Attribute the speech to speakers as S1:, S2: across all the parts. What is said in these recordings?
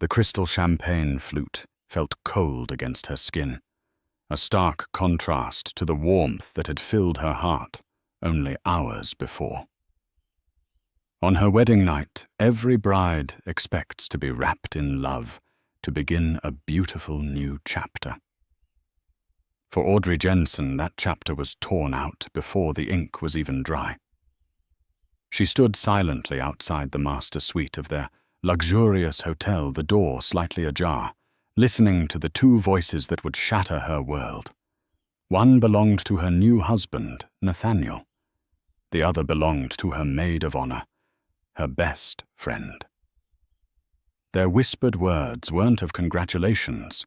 S1: The crystal champagne flute felt cold against her skin, a stark contrast to the warmth that had filled her heart only hours before. On her wedding night, every bride expects to be wrapped in love, to begin a beautiful new chapter. For Audrey Jensen, that chapter was torn out before the ink was even dry. She stood silently outside the master suite of their luxurious hotel, the door slightly ajar, listening to the two voices that would shatter her world. One belonged to her new husband, Nathaniel. The other belonged to her maid of honor, her best friend. Their whispered words weren't of congratulations,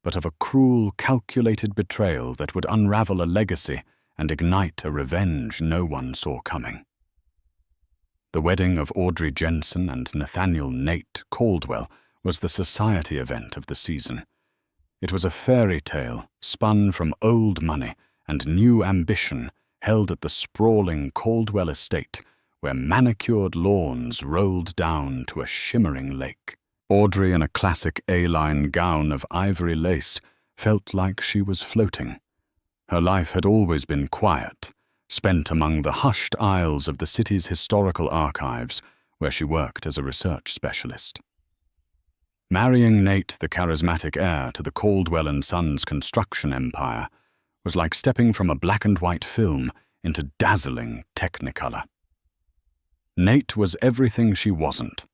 S1: but of a cruel, calculated betrayal that would unravel a legacy and ignite a revenge no one saw coming. The wedding of Audrey Jensen and Nathaniel Nate Caldwell was the society event of the season. It was a fairy tale spun from old money and new ambition held at the sprawling Caldwell estate, where manicured lawns rolled down to a shimmering lake. Audrey, in a classic A-line gown of ivory lace, felt like she was floating. Her life had always been quiet, spent among the hushed aisles of the city's historical archives, where she worked as a research specialist. Marrying Nate, the charismatic heir to the Caldwell and Sons construction empire, was like stepping from a black-and-white film into dazzling Technicolor. Nate was everything she wasn't,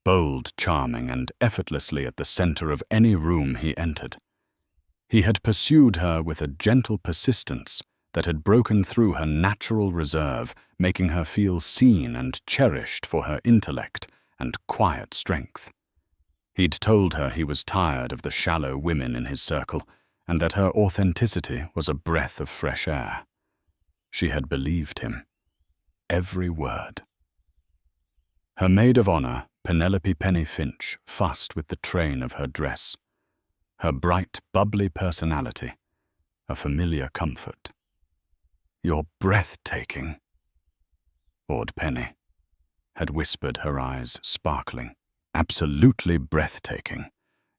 S1: bold, charming, and effortlessly at the center of any room he entered. He had pursued her with a gentle persistence that had broken through her natural reserve, making her feel seen and cherished for her intellect and quiet strength. He'd told her he was tired of the shallow women in his circle, and that her authenticity was a breath of fresh air. She had believed him. Every word. Her maid of honor, Penelope Penny Finch, fussed with the train of her dress. Her bright, bubbly personality, a familiar comfort. "You're breathtaking," Aud Penny had whispered, her eyes sparkling. "Absolutely breathtaking.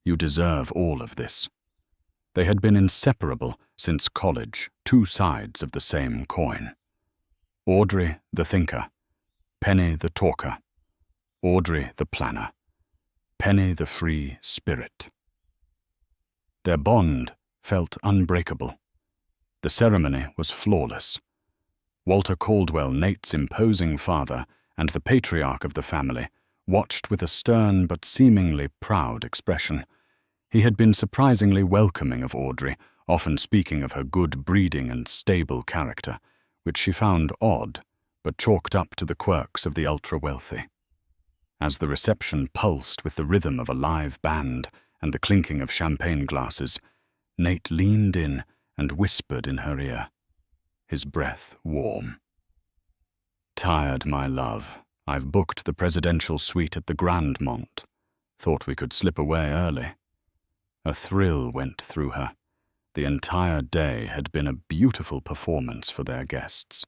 S1: You deserve all of this." They had been inseparable since college, two sides of the same coin. Audrey, the thinker. Penny, the talker. Audrey, the planner. Penny, the free spirit. Their bond felt unbreakable. The ceremony was flawless. Walter Caldwell, Nate's imposing father and the patriarch of the family, watched with a stern but seemingly proud expression. He had been surprisingly welcoming of Audrey, often speaking of her good breeding and stable character, which she found odd, but chalked up to the quirks of the ultra-wealthy. As the reception pulsed with the rhythm of a live band and the clinking of champagne glasses, Nate leaned in and whispered in her ear, his breath warm. "Tired, my love. I've booked the presidential suite at the Grandmont. Thought we could slip away early." A thrill went through her. The entire day had been a beautiful performance for their guests,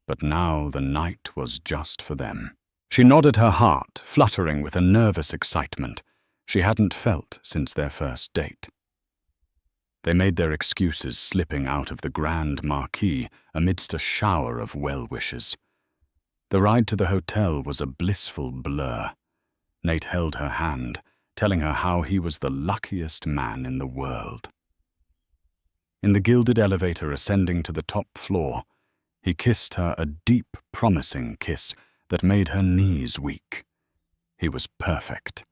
S1: but now the night was just for them. She nodded, her heart fluttering with a nervous excitement she hadn't felt since their first date. They made their excuses, slipping out of the Grand Marquis amidst a shower of well-wishes. The ride to the hotel was a blissful blur. Nate held her hand, telling her how he was the luckiest man in the world. In the gilded elevator ascending to the top floor, he kissed her a deep, promising kiss that made her knees weak. He was perfect.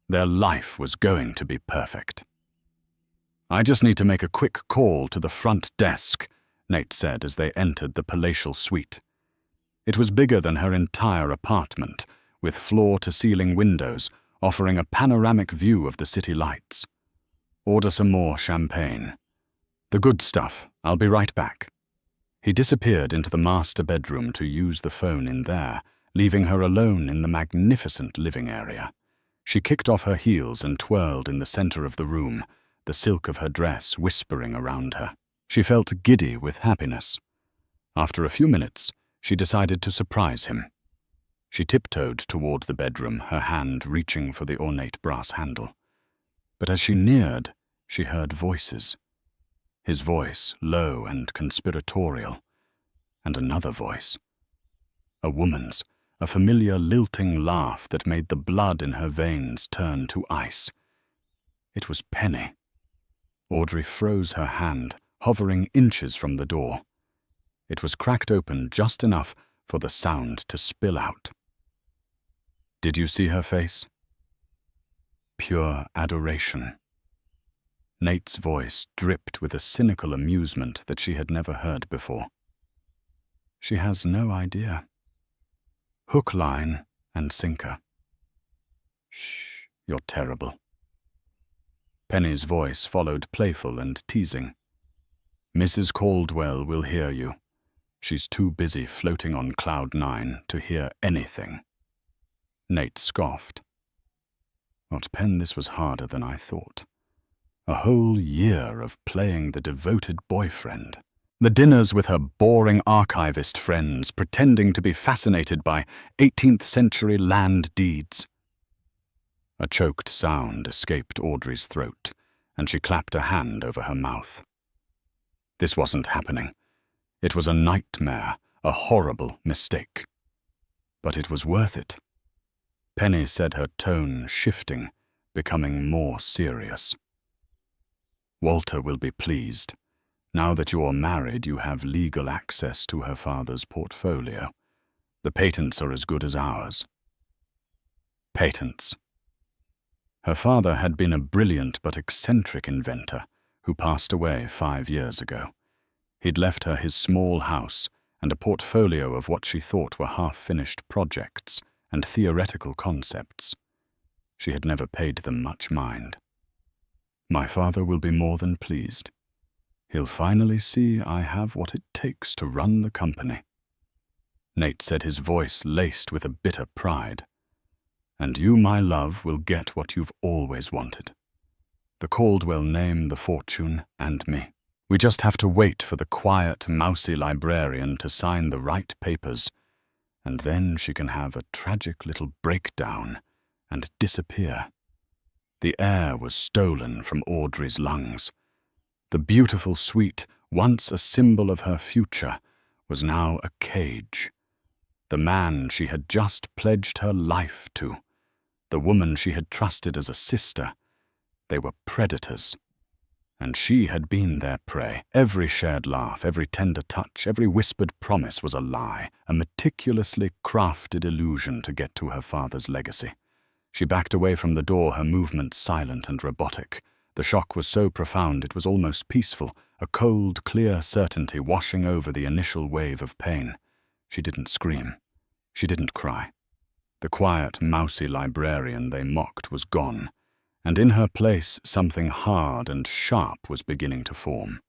S1: Their life was going to be perfect. "I just need to make a quick call to the front desk," Nate said as they entered the palatial suite. It was bigger than her entire apartment, with floor-to-ceiling windows offering a panoramic view of the city lights. "Order some more champagne." "The good stuff. I'll be right back." He disappeared into the master bedroom to use the phone in there, leaving her alone in the magnificent living area. She kicked off her heels and twirled in the center of the room, the silk of her dress whispering around her. She felt giddy with happiness. After a few minutes, she decided to surprise him. She tiptoed toward the bedroom, her hand reaching for the ornate brass handle. But as she neared, she heard voices. His voice, low and conspiratorial, and another voice. A woman's, a familiar lilting laugh that made the blood in her veins turn to ice. It was Penny. Audrey froze her hand, hovering inches from the door. It was cracked open just enough for the sound to spill out. Did you see her face? Pure adoration. Nate's voice dripped with a cynical amusement that she had never heard before. She has no idea. Hook, line, and sinker. Shh, you're terrible. Penny's voice followed playful and teasing. Mrs. Caldwell will hear you. She's too busy floating on cloud 9 to hear anything. Nate scoffed. Not Pen, this was harder than I thought. A whole year of playing the devoted boyfriend. The dinners with her boring archivist friends, pretending to be fascinated by 18th century land deeds. A choked sound escaped Audrey's throat, and she clapped a hand over her mouth. This wasn't happening. It was a nightmare, a horrible mistake. But it was worth it. Penny said, her tone shifting, becoming more serious. Walter will be pleased. Now that you're married, you have legal access to her father's portfolio. The patents are as good as ours. Patents. Her father had been a brilliant but eccentric inventor who passed away 5 years ago. He'd left her his small house and a portfolio of what she thought were half-finished projects and theoretical concepts. She had never paid them much mind. My father will be more than pleased. He'll finally see I have what it takes to run the company. Nate said, his voice laced with a bitter pride. And you, my love, will get what you've always wanted. The Caldwell name, the fortune, and me. We just have to wait for the quiet, mousy librarian to sign the right papers, and then she can have a tragic little breakdown and disappear. The air was stolen from Audrey's lungs. The beautiful suite, once a symbol of her future, was now a cage. The man she had just pledged her life to, the woman she had trusted as a sister, they were predators. And she had been their prey. Every shared laugh, every tender touch, every whispered promise was a lie, a meticulously crafted illusion to get to her father's legacy. She backed away from the door, her movements silent and robotic. The shock was so profound it was almost peaceful, a cold, clear certainty washing over the initial wave of pain. She didn't scream. She didn't cry. The quiet, mousy librarian they mocked was gone, and in her place something hard and sharp was beginning to form.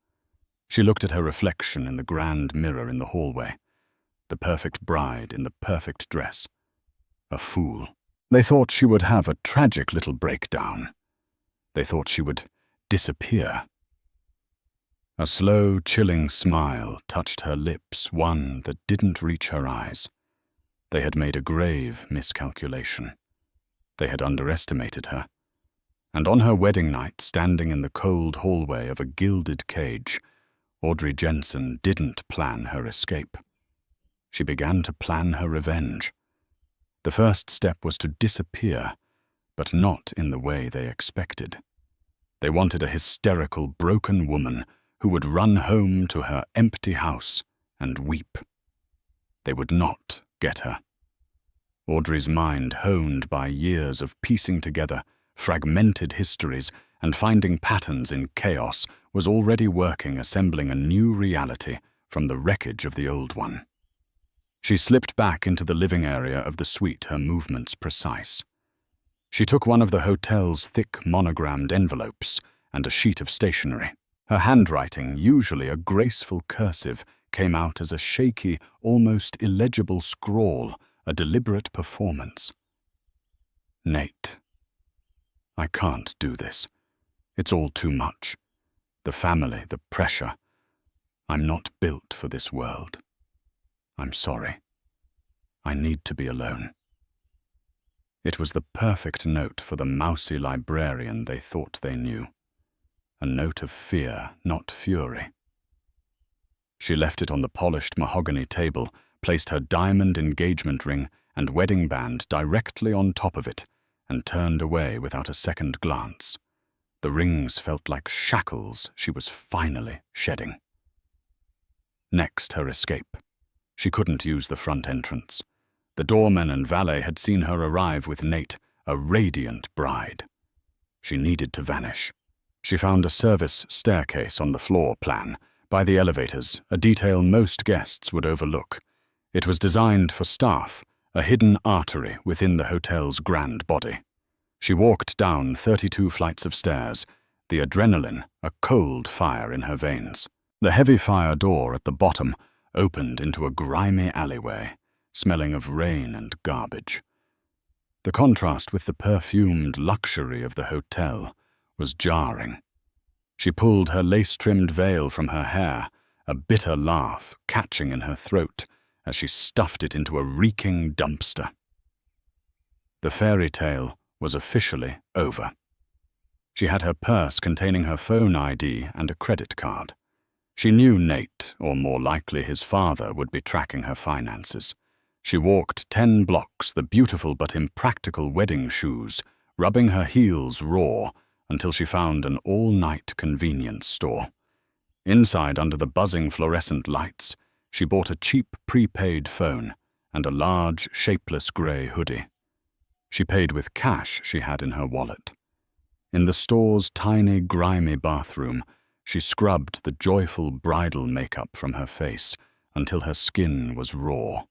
S1: She looked at her reflection in the grand mirror in the hallway, the perfect bride in the perfect dress. A fool. They thought she would have a tragic little breakdown. They thought she would disappear. A slow, chilling smile touched her lips, one that didn't reach her eyes. They had made a grave miscalculation. They had underestimated her. And on her wedding night, standing in the cold hallway of a gilded cage, Audrey Jensen didn't plan her escape. She began to plan her revenge. The first step was to disappear, but not in the way they expected. They wanted a hysterical, broken woman who would run home to her empty house and weep. They would not get her. Audrey's mind, honed by years of piecing together fragmented histories and finding patterns in chaos, was already working, assembling a new reality from the wreckage of the old one. She slipped back into the living area of the suite, her movements precise. She took one of the hotel's thick monogrammed envelopes and a sheet of stationery. Her handwriting, usually a graceful cursive, came out as a shaky, almost illegible scrawl, a deliberate performance. Nate. I can't do this. It's all too much. The family, the pressure. I'm not built for this world. I'm sorry. I need to be alone. It was the perfect note for the mousy librarian they thought they knew. A note of fear, not fury. She left it on the polished mahogany table, placed her diamond engagement ring and wedding band directly on top of it, and turned away without a second glance. The rings felt like shackles she was finally shedding. Next, her escape. She couldn't use the front entrance. The doorman and valet had seen her arrive with Nate, a radiant bride. She needed to vanish. She found a service staircase on the floor plan, by the elevators, a detail most guests would overlook. It was designed for staff, a hidden artery within the hotel's grand body. She walked down 32 flights of stairs, the adrenaline a cold fire in her veins. The heavy fire door at the bottom opened into a grimy alleyway, smelling of rain and garbage. The contrast with the perfumed luxury of the hotel was jarring. She pulled her lace-trimmed veil from her hair, a bitter laugh catching in her throat as she stuffed it into a reeking dumpster. The fairy tale was officially over. She had her purse containing her phone ID and a credit card. She knew Nate, or more likely his father, would be tracking her finances. She walked 10 blocks, the beautiful but impractical wedding shoes, rubbing her heels raw, until she found an all-night convenience store. Inside, under the buzzing fluorescent lights, she bought a cheap prepaid phone and a large, shapeless grey hoodie. She paid with cash she had in her wallet. In the store's tiny, grimy bathroom, she scrubbed the joyful bridal makeup from her face until her skin was raw.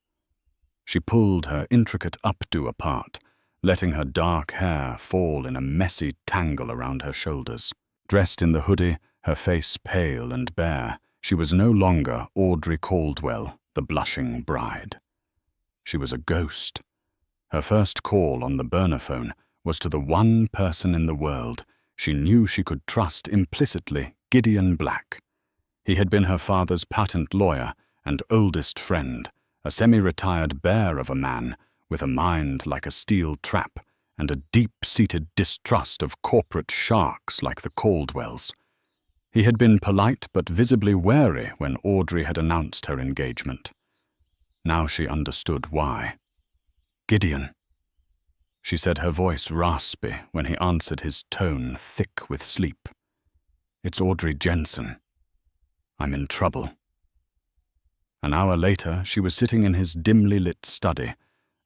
S1: She pulled her intricate updo apart, letting her dark hair fall in a messy tangle around her shoulders. Dressed in the hoodie, her face pale and bare, she was no longer Audrey Caldwell, the blushing bride. She was a ghost. Her first call on the burner phone was to the one person in the world she knew she could trust implicitly, Gideon Black. He had been her father's patent lawyer and oldest friend, a semi-retired bear of a man with a mind like a steel trap and a deep-seated distrust of corporate sharks like the Caldwells. He had been polite but visibly wary when Audrey had announced her engagement. Now she understood why. "Gideon," she said, her voice raspy when he answered, his tone thick with sleep. "It's Audrey Jensen. I'm in trouble." An hour later, she was sitting in his dimly lit study,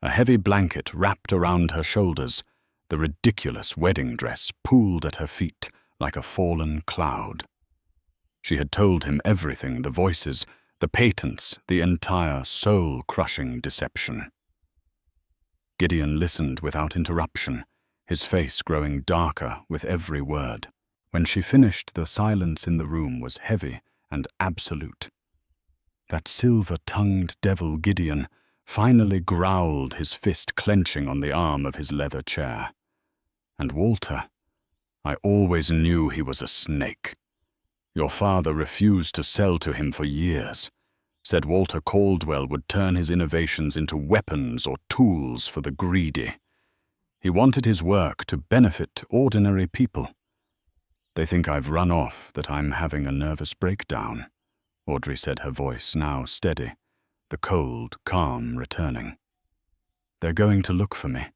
S1: a heavy blanket wrapped around her shoulders, the ridiculous wedding dress pooled at her feet like a fallen cloud. She had told him everything, the voices, the patents, the entire soul-crushing deception. Gideon listened without interruption, his face growing darker with every word. When she finished, the silence in the room was heavy and absolute. That silver-tongued devil Gideon finally growled, his fist clenching on the arm of his leather chair. "And Walter, I always knew he was a snake. Your father refused to sell to him for years, said Walter Caldwell would turn his innovations into weapons or tools for the greedy. He wanted his work to benefit ordinary people. They think I've run off, that I'm having a nervous breakdown," Audrey said, her voice now steady, the cold calm returning. "They're going to look for me,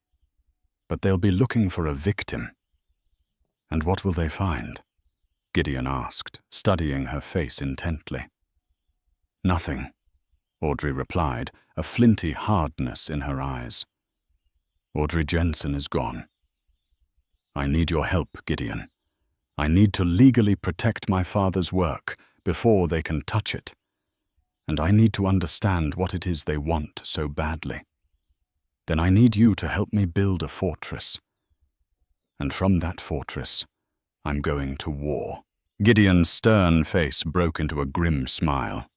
S1: but they'll be looking for a victim." "And what will they find?" Gideon asked, studying her face intently. "Nothing," Audrey replied, a flinty hardness in her eyes. "Audrey Jensen is gone. I need your help, Gideon. I need to legally protect my father's work before they can touch it. And I need to understand what it is they want so badly. Then I need you to help me build a fortress. And from that fortress, I'm going to war." Gideon's stern face broke into a grim smile.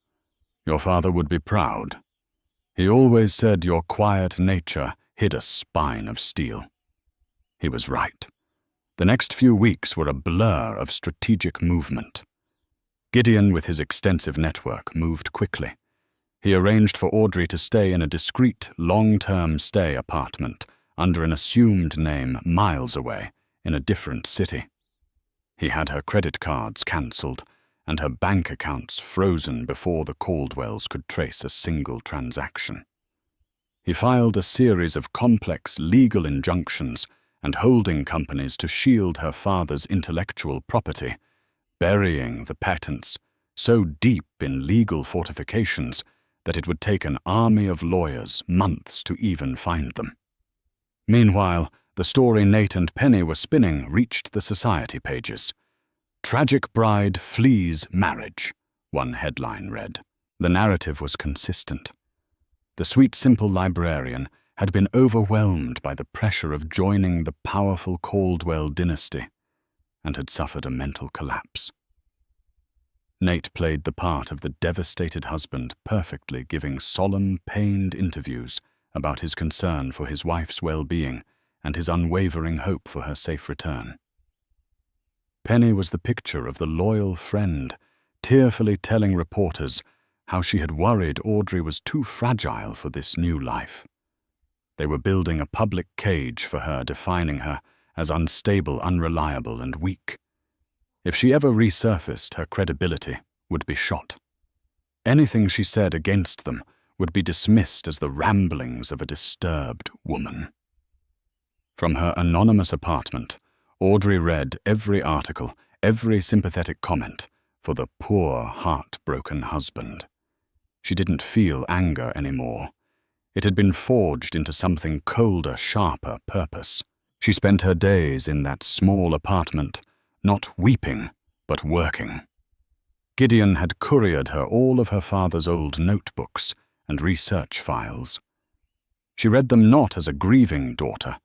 S1: "Your father would be proud. He always said your quiet nature hid a spine of steel." He was right. The next few weeks were a blur of strategic movement. Gideon, with his extensive network, moved quickly. He arranged for Audrey to stay in a discreet, long-term stay apartment under an assumed name miles away in a different city. He had her credit cards cancelled and her bank accounts frozen before the Caldwells could trace a single transaction. He filed a series of complex legal injunctions and holding companies to shield her father's intellectual property, burying the patents so deep in legal fortifications that it would take an army of lawyers months to even find them. Meanwhile, the story Nate and Penny were spinning reached the society pages. "Tragic bride flees marriage," one headline read. The narrative was consistent. The sweet, simple librarian had been overwhelmed by the pressure of joining the powerful Caldwell dynasty and had suffered a mental collapse. Nate played the part of the devastated husband perfectly, giving solemn, pained interviews about his concern for his wife's well-being and his unwavering hope for her safe return. Penny was the picture of the loyal friend, tearfully telling reporters how she had worried Audrey was too fragile for this new life. They were building a public cage for her, defining her as unstable, unreliable, and weak. If she ever resurfaced, her credibility would be shot. Anything she said against them would be dismissed as the ramblings of a disturbed woman. From her anonymous apartment, Audrey read every article, every sympathetic comment for the poor, heartbroken husband. She didn't feel anger anymore. It had been forged into something colder, sharper purpose. She spent her days in that small apartment, not weeping, but working. Gideon had couriered her all of her father's old notebooks and research files. She read them not as a grieving daughter,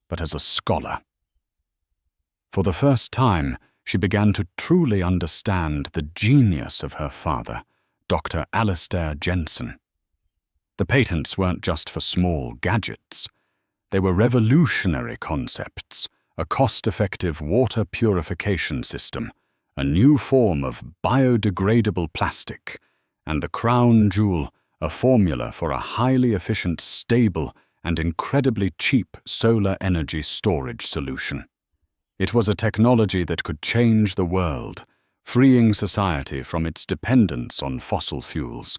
S1: but as a scholar. For the first time, she began to truly understand the genius of her father, Dr. Alastair Jensen. The patents weren't just for small gadgets. They were revolutionary concepts, a cost-effective water purification system, a new form of biodegradable plastic, and the crown jewel, a formula for a highly efficient, stable, and incredibly cheap solar energy storage solution. It was a technology that could change the world, freeing society from its dependence on fossil fuels.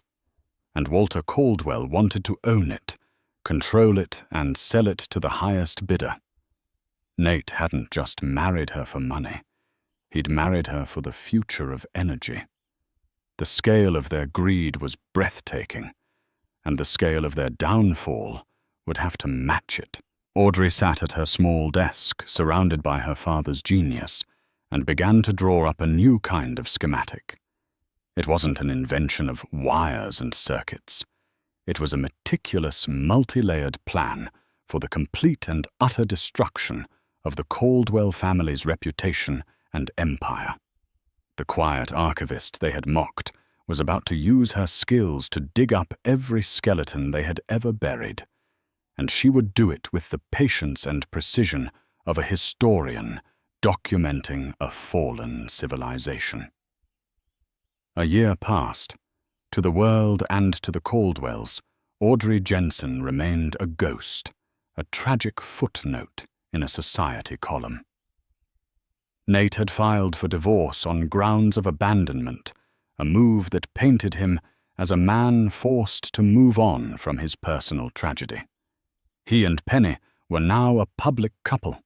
S1: And Walter Caldwell wanted to own it, control it, and sell it to the highest bidder. Nate hadn't just married her for money. He'd married her for the future of energy. The scale of their greed was breathtaking, and the scale of their downfall would have to match it. Audrey sat at her small desk, surrounded by her father's genius, and began to draw up a new kind of schematic. It wasn't an invention of wires and circuits. It was a meticulous, multi-layered plan for the complete and utter destruction of the Caldwell family's reputation and empire. The quiet archivist they had mocked was about to use her skills to dig up every skeleton they had ever buried, and she would do it with the patience and precision of a historian documenting a fallen civilization. A year passed. To the world and to the Caldwells, Audrey Jensen remained a ghost, a tragic footnote in a society column. Nate had filed for divorce on grounds of abandonment, a move that painted him as a man forced to move on from his personal tragedy. He and Penny were now a public couple,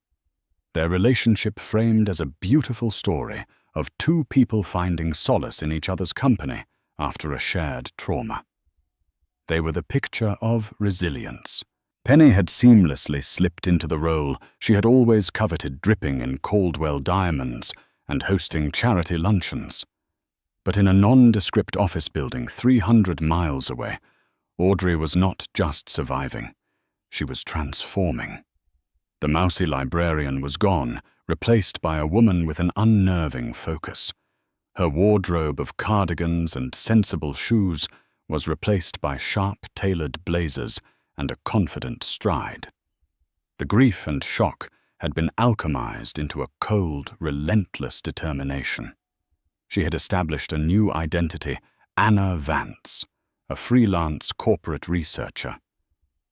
S1: their relationship framed as a beautiful story of two people finding solace in each other's company after a shared trauma. They were the picture of resilience. Penny had seamlessly slipped into the role she had always coveted, dripping in Caldwell diamonds and hosting charity luncheons. But in a nondescript office building 300 miles away, Audrey was not just surviving, she was transforming. The mousy librarian was gone, replaced by a woman with an unnerving focus. Her wardrobe of cardigans and sensible shoes was replaced by sharp-tailored blazers and a confident stride. The grief and shock had been alchemized into a cold, relentless determination. She had established a new identity, Anna Vance, a freelance corporate researcher.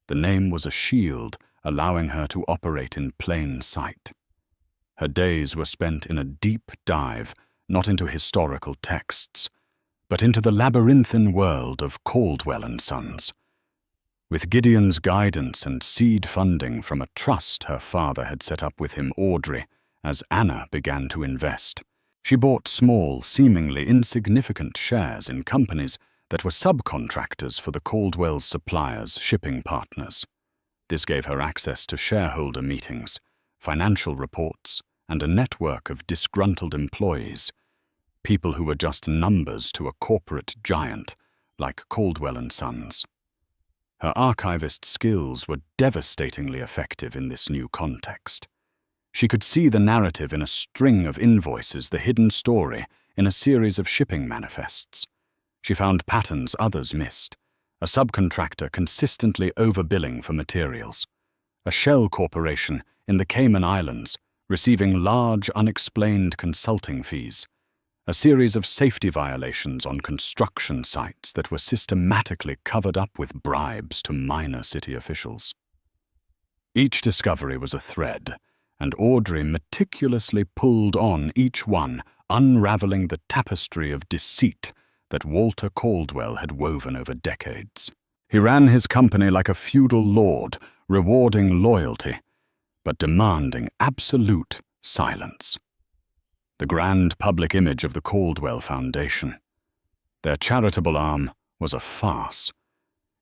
S1: The name was a shield, allowing her to operate in plain sight. Her days were spent in a deep dive, not into historical texts, but into the labyrinthine world of Caldwell and Sons. With Gideon's guidance and seed funding from a trust her father had set up with him, Audrey, as Anna began to invest, she bought small, seemingly insignificant shares in companies that were subcontractors for the Caldwell's suppliers' shipping partners. This gave her access to shareholder meetings, financial reports, and a network of disgruntled employees, people who were just numbers to a corporate giant like Caldwell and Sons. Her archivist skills were devastatingly effective in this new context. She could see the narrative in a string of invoices, the hidden story in a series of shipping manifests. She found patterns others missed: a subcontractor consistently overbilling for materials, a shell corporation in the Cayman Islands receiving large unexplained consulting fees, a series of safety violations on construction sites that were systematically covered up with bribes to minor city officials. Each discovery was a thread, and Audrey meticulously pulled on each one, unraveling the tapestry of deceit that Walter Caldwell had woven over decades. He ran his company like a feudal lord, rewarding loyalty, but demanding absolute silence. The grand public image of the Caldwell Foundation. Their charitable arm was a farce.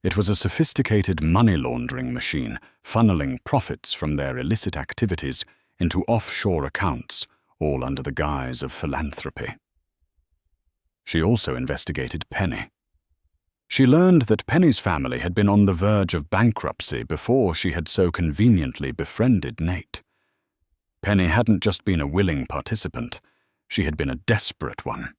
S1: It was a sophisticated money laundering machine, funneling profits from their illicit activities into offshore accounts, all under the guise of philanthropy. She also investigated Penny. She learned that Penny's family had been on the verge of bankruptcy before she had so conveniently befriended Nate. Penny hadn't just been a willing participant, she had been a desperate one.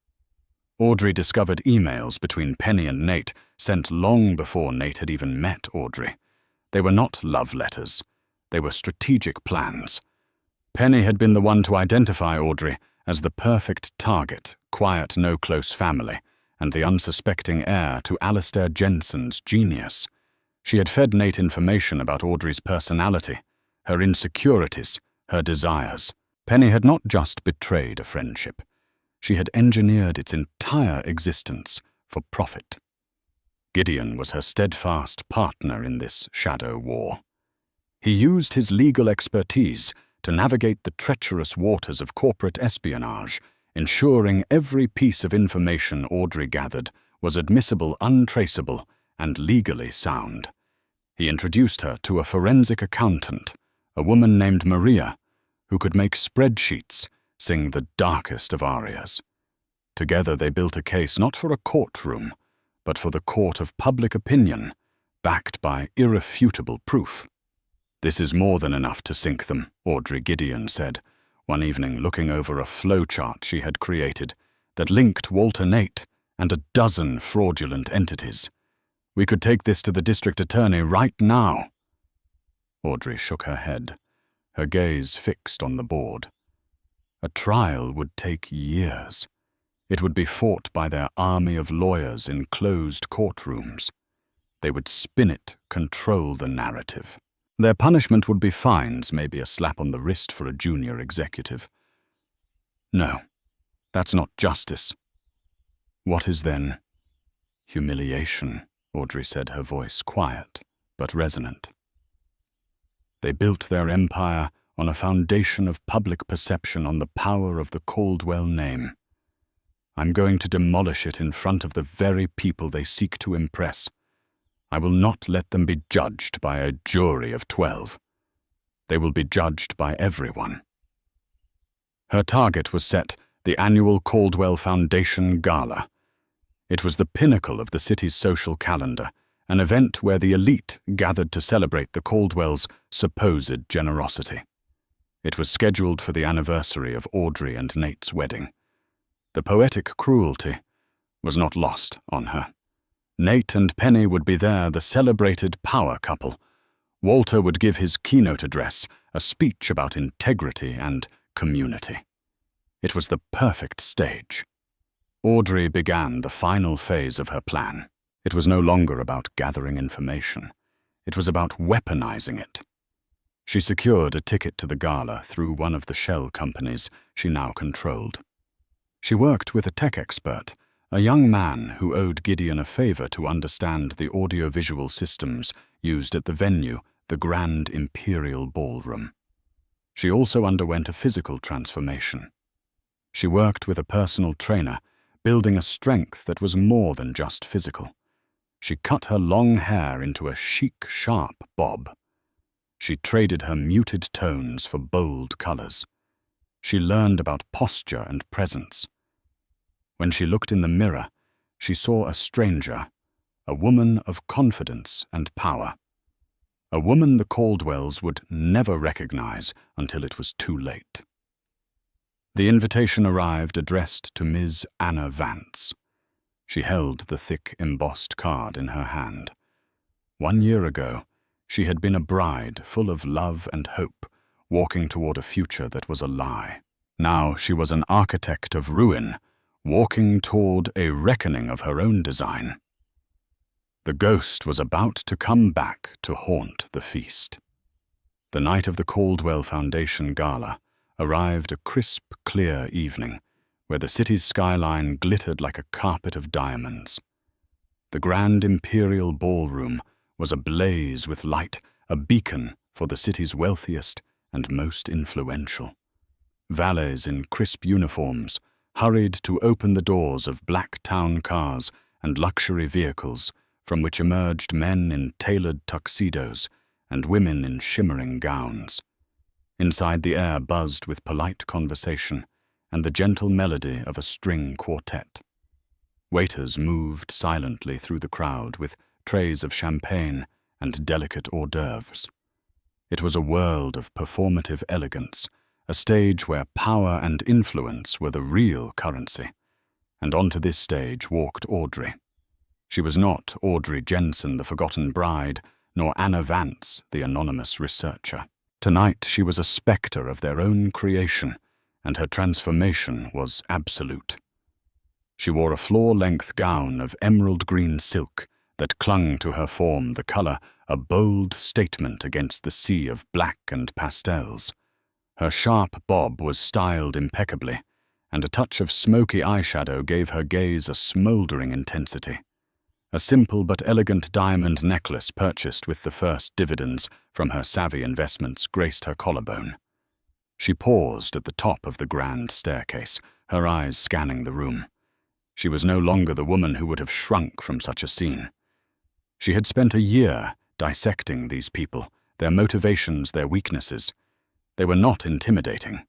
S1: Audrey discovered emails between Penny and Nate sent long before Nate had even met Audrey. They were not love letters, they were strategic plans. Penny had been the one to identify Audrey as the perfect target, quiet, no close family, and the unsuspecting heir to Alastair Jensen's genius. She had fed Nate information about Audrey's personality, her insecurities, her desires. Penny had not just betrayed a friendship. She had engineered its entire existence for profit. Gideon was her steadfast partner in this shadow war. He used his legal expertise to navigate the treacherous waters of corporate espionage, ensuring every piece of information Audrey gathered was admissible, untraceable, and legally sound. He introduced her to a forensic accountant, a woman named Maria, who could make spreadsheets sing the darkest of arias. Together they built a case not for a courtroom, but for the court of public opinion, backed by irrefutable proof. "This is more than enough to sink them," Audrey Gideon said, one evening looking over a flowchart she had created that linked Walter Nate and a dozen fraudulent entities. "We could take this to the district attorney right now." Audrey shook her head, her gaze fixed on the board. A trial would take years. It would be fought by their army of lawyers in closed courtrooms. They would spin it, control the narrative. Their punishment would be fines, maybe a slap on the wrist for a junior executive. No, that's not justice. What is then? Humiliation, Audrey said, her voice quiet but resonant. They built their empire on a foundation of public perception, on the power of the Caldwell name. I'm going to demolish it in front of the very people they seek to impress. I will not let them be judged by a jury of 12. They will be judged by everyone. Her target was set, the annual Caldwell Foundation Gala. It was the pinnacle of the city's social calendar, an event where the elite gathered to celebrate the Caldwells' supposed generosity. It was scheduled for the anniversary of Audrey and Nate's wedding. The poetic cruelty was not lost on her. Nate and Penny would be there, the celebrated power couple. Walter would give his keynote address, a speech about integrity and community. It was the perfect stage. Audrey began the final phase of her plan. It was no longer about gathering information. It was about weaponizing it. She secured a ticket to the gala through one of the shell companies she now controlled. She worked with a tech expert, a young man who owed Gideon a favor to understand the audiovisual systems used at the venue, the Grand Imperial Ballroom. She also underwent a physical transformation. She worked with a personal trainer, building a strength that was more than just physical. She cut her long hair into a chic, sharp bob. She traded her muted tones for bold colors. She learned about posture and presence. When she looked in the mirror, she saw a stranger, a woman of confidence and power. A woman the Caldwells would never recognize until it was too late. The invitation arrived addressed to Ms. Anna Vance. She held the thick, embossed card in her hand. 1 year ago, she had been a bride full of love and hope, walking toward a future that was a lie. Now she was an architect of ruin, walking toward a reckoning of her own design. The ghost was about to come back to haunt the feast. The night of the Caldwell Foundation Gala arrived a crisp, clear evening, where the city's skyline glittered like a carpet of diamonds. The Grand Imperial Ballroom was ablaze with light, a beacon for the city's wealthiest and most influential. Valets in crisp uniforms hurried to open the doors of black town cars and luxury vehicles, from which emerged men in tailored tuxedos and women in shimmering gowns. Inside, the air buzzed with polite conversation and the gentle melody of a string quartet. Waiters moved silently through the crowd with trays of champagne and delicate hors d'oeuvres. It was a world of performative elegance, a stage where power and influence were the real currency. And onto this stage walked Audrey. She was not Audrey Jensen, the forgotten bride, nor Anna Vance, the anonymous researcher. Tonight she was a spectre of their own creation, and her transformation was absolute. She wore a floor-length gown of emerald green silk that clung to her form, the color a bold statement against the sea of black and pastels. Her sharp bob was styled impeccably, and a touch of smoky eyeshadow gave her gaze a smoldering intensity. A simple but elegant diamond necklace purchased with the first dividends from her savvy investments graced her collarbone. She paused at the top of the grand staircase, her eyes scanning the room. She was no longer the woman who would have shrunk from such a scene. She had spent a year dissecting these people, their motivations, their weaknesses. They were not intimidating.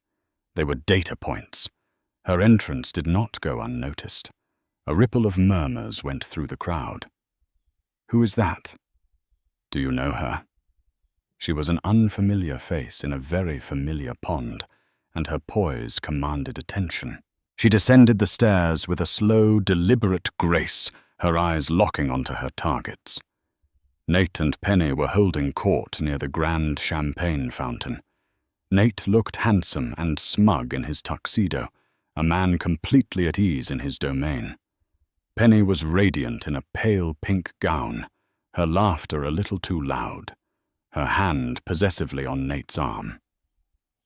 S1: They were data points. Her entrance did not go unnoticed. A ripple of murmurs went through the crowd. "Who is that? Do you know her?" She was an unfamiliar face in a very familiar pond, and her poise commanded attention. She descended the stairs with a slow, deliberate grace, her eyes locking onto her targets. Nate and Penny were holding court near the grand champagne fountain. Nate looked handsome and smug in his tuxedo, a man completely at ease in his domain. Penny was radiant in a pale pink gown, her laughter a little too loud, her hand possessively on Nate's arm.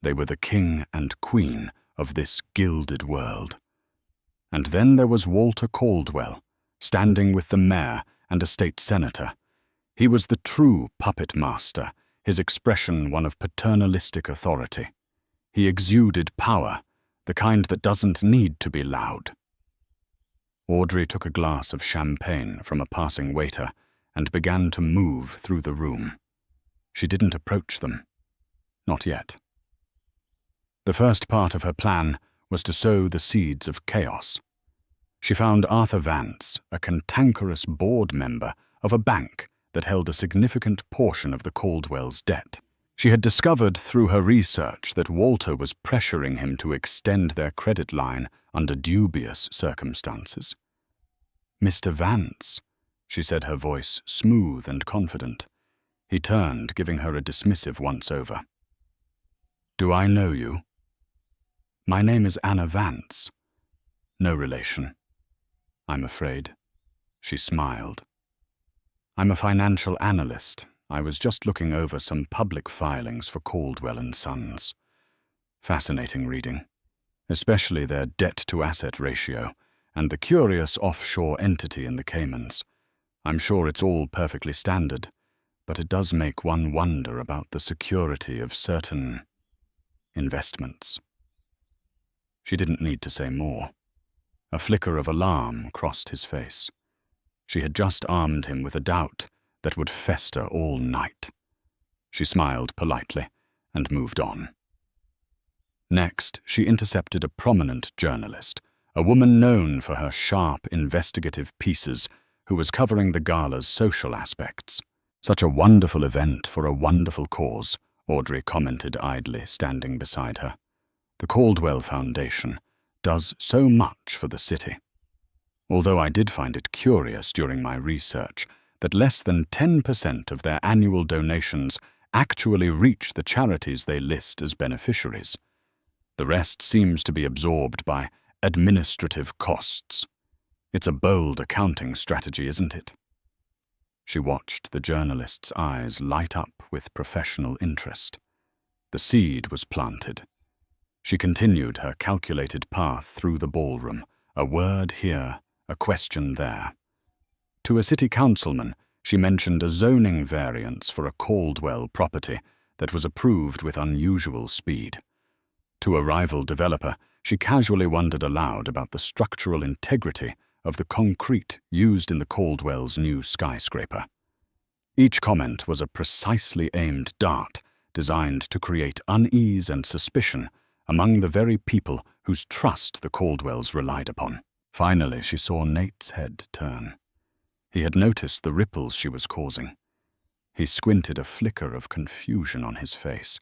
S1: They were the king and queen of this gilded world. And then there was Walter Caldwell, standing with the mayor and a state senator. He was the true puppet master, his expression one of paternalistic authority. He exuded power, the kind that doesn't need to be loud. Audrey took a glass of champagne from a passing waiter and began to move through the room. She didn't approach them. Not yet. The first part of her plan was to sow the seeds of chaos. She found Arthur Vance, a cantankerous board member of a bank that held a significant portion of the Caldwells' debt. She had discovered through her research that Walter was pressuring him to extend their credit line under dubious circumstances. "Mr. Vance," she said, her voice smooth and confident. He turned, giving her a dismissive once-over. "Do I know you?" "My name is Anna Vance." "No relation, I'm afraid." She smiled. I'm a financial analyst. I was just looking over some public filings for Caldwell and Sons. Fascinating reading, especially their debt-to-asset ratio and the curious offshore entity in the Caymans. I'm sure it's all perfectly standard, but it does make one wonder about the security of certain investments. She didn't need to say more. A flicker of alarm crossed his face. She had just armed him with a doubt that would fester all night. She smiled politely and moved on. Next, she intercepted a prominent journalist, a woman known for her sharp, investigative pieces, who was covering the gala's social aspects. Such a wonderful event for a wonderful cause, Audrey commented idly, standing beside her. The Caldwell Foundation does so much for the city. Although I did find it curious during my research that less than 10% of their annual donations actually reach the charities they list as beneficiaries. The rest seems to be absorbed by administrative costs. It's a bold accounting strategy, isn't it? She watched the journalist's eyes light up with professional interest. The seed was planted. She continued her calculated path through the ballroom, a word here, a question there. To a city councilman, she mentioned a zoning variance for a Caldwell property that was approved with unusual speed. To a rival developer, she casually wondered aloud about the structural integrity of the concrete used in the Caldwell's new skyscraper. Each comment was a precisely aimed dart designed to create unease and suspicion among the very people whose trust the Caldwells relied upon. Finally, she saw Nate's head turn. He had noticed the ripples she was causing. He squinted, a flicker of confusion on his face.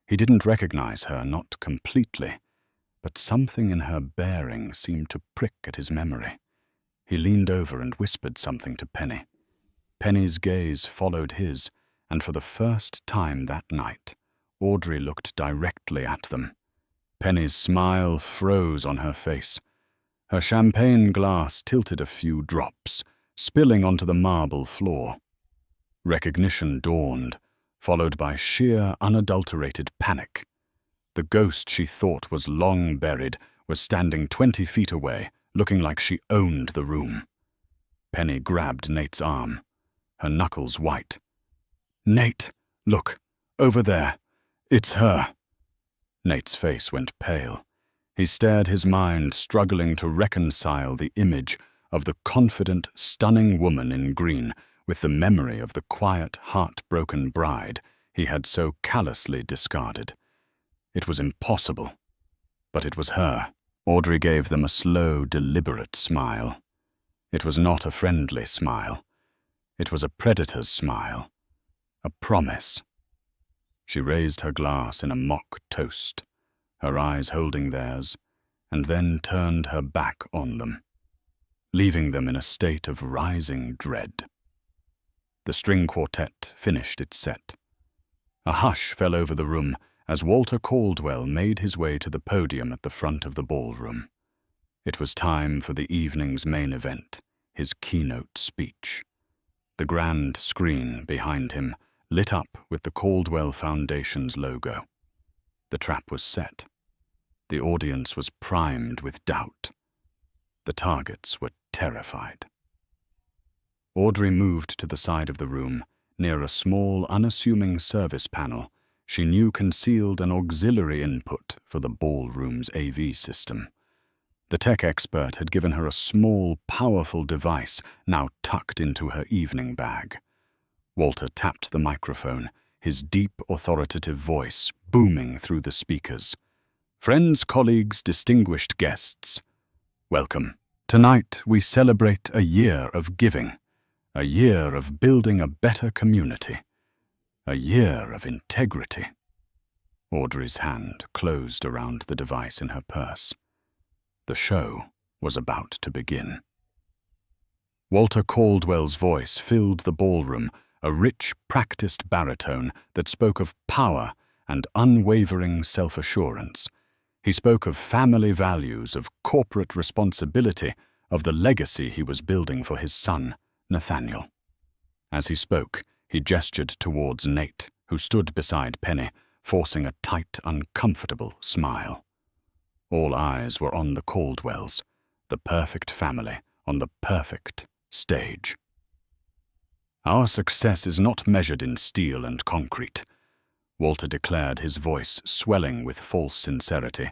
S1: He didn't recognize her, not completely, but something in her bearing seemed to prick at his memory. He leaned over and whispered something to Penny. Penny's gaze followed his, and for the first time that night, Audrey looked directly at them. Penny's smile froze on her face. Her champagne glass tilted a few drops, spilling onto the marble floor. Recognition dawned, followed by sheer, unadulterated panic. The ghost she thought was long buried was standing 20 feet away, looking like she owned the room. Penny grabbed Nate's arm, her knuckles white. "Nate, look, over there. It's her." Nate's face went pale. He stared, his mind struggling to reconcile the image of the confident, stunning woman in green with the memory of the quiet, heartbroken bride he had so callously discarded. It was impossible, but it was her. Audrey gave them a slow, deliberate smile. It was not a friendly smile. It was a predator's smile, a promise. She raised her glass in a mock toast, her eyes holding theirs, and then turned her back on them, leaving them in a state of rising dread. The string quartet finished its set. A hush fell over the room as Walter Caldwell made his way to the podium at the front of the ballroom. It was time for the evening's main event, his keynote speech. The grand screen behind him lit up with the Caldwell Foundation's logo. The trap was set. The audience was primed with doubt. The targets were terrified. Audrey moved to the side of the room, near a small, unassuming service panel she knew concealed an auxiliary input for the ballroom's AV system. The tech expert had given her a small, powerful device now tucked into her evening bag. Walter tapped the microphone, his deep, authoritative voice booming through the speakers. "Friends, colleagues, distinguished guests, welcome. Tonight we celebrate a year of giving, a year of building a better community, a year of integrity." Audrey's hand closed around the device in her purse. The show was about to begin. Walter Caldwell's voice filled the ballroom, a rich, practiced baritone that spoke of power and unwavering self-assurance. He spoke of family values, of corporate responsibility, of the legacy he was building for his son, Nathaniel. As he spoke, he gestured towards Nate, who stood beside Penny, forcing a tight, uncomfortable smile. All eyes were on the Caldwells, the perfect family on the perfect stage. "Our success is not measured in steel and concrete," Walter declared, his voice swelling with false sincerity,